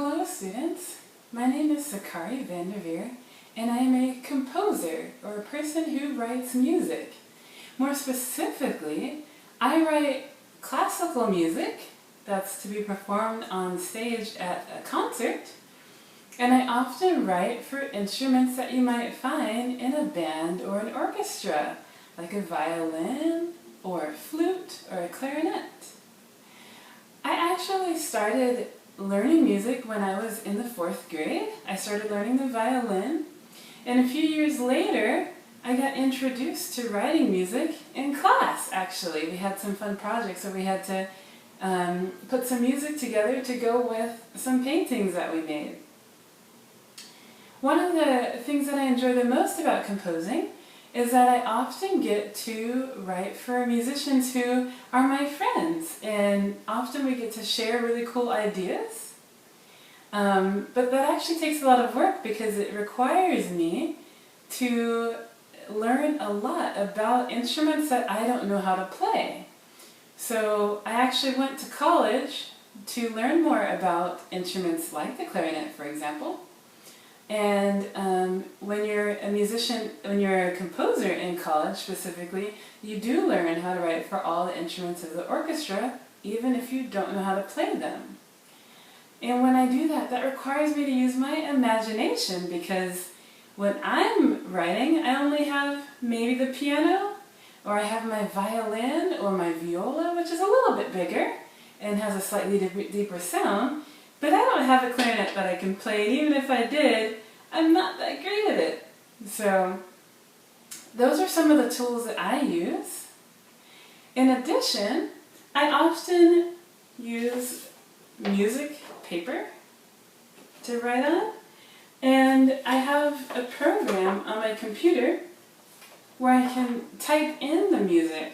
Hello students, my name is Sakari Vanderveer and I am a composer, or a person who writes music. More specifically, I write classical music that's to be performed on stage at a concert, and I often write for instruments that you might find in a band or an orchestra, like a violin or a flute or a clarinet. I actually started learning music when I was in the 4th grade. I started learning the violin, and a few years later I got introduced to writing music in class. Actually, we had some fun projects where we had to put some music together to go with some paintings that we made. One of the things that I enjoy the most about composing is that I often get to write for musicians who are my friends, and often we get to share really cool ideas. But that actually takes a lot of work because it requires me to learn a lot about instruments that I don't know how to play. So I actually went to college to learn more about instruments like the clarinet, for example. And when you're a musician, when you're a composer in college specifically, you do learn how to write for all the instruments of the orchestra, even if you don't know how to play them. And when I do that, that requires me to use my imagination, because when I'm writing, I only have maybe the piano, or I have my violin or my viola, which is a little bit bigger and has a slightly deeper sound. But I don't have a clarinet that I can play, and even if I did, I'm not that great at it. So those are some of the tools that I use. In addition, I often use music paper to write on, and I have a program on my computer where I can type in the music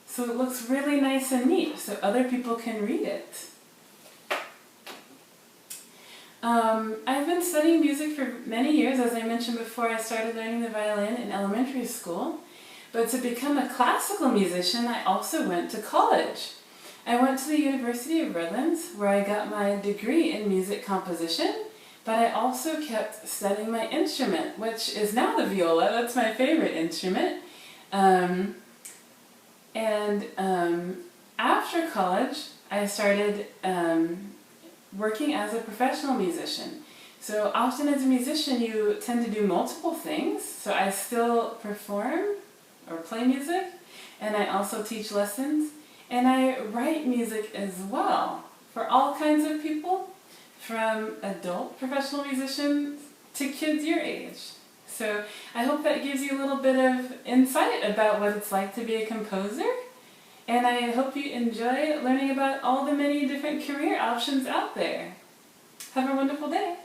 so it looks really nice and neat so other people can read it. I've been studying music for many years. As I mentioned before, I started learning the violin in elementary school. But to become a classical musician, I also went to college. I went to the University of Redlands, where I got my degree in music composition, but I also kept studying my instrument, which is now the viola. That's my favorite instrument. After college, I started working as a professional musician. So often as a musician you tend to do multiple things. So I still perform or play music, and I also teach lessons, and I write music as well for all kinds of people, from adult professional musicians to kids your age. So I hope that gives you a little bit of insight about what it's like to be a composer. And I hope you enjoy learning about all the many different career options out there. Have a wonderful day.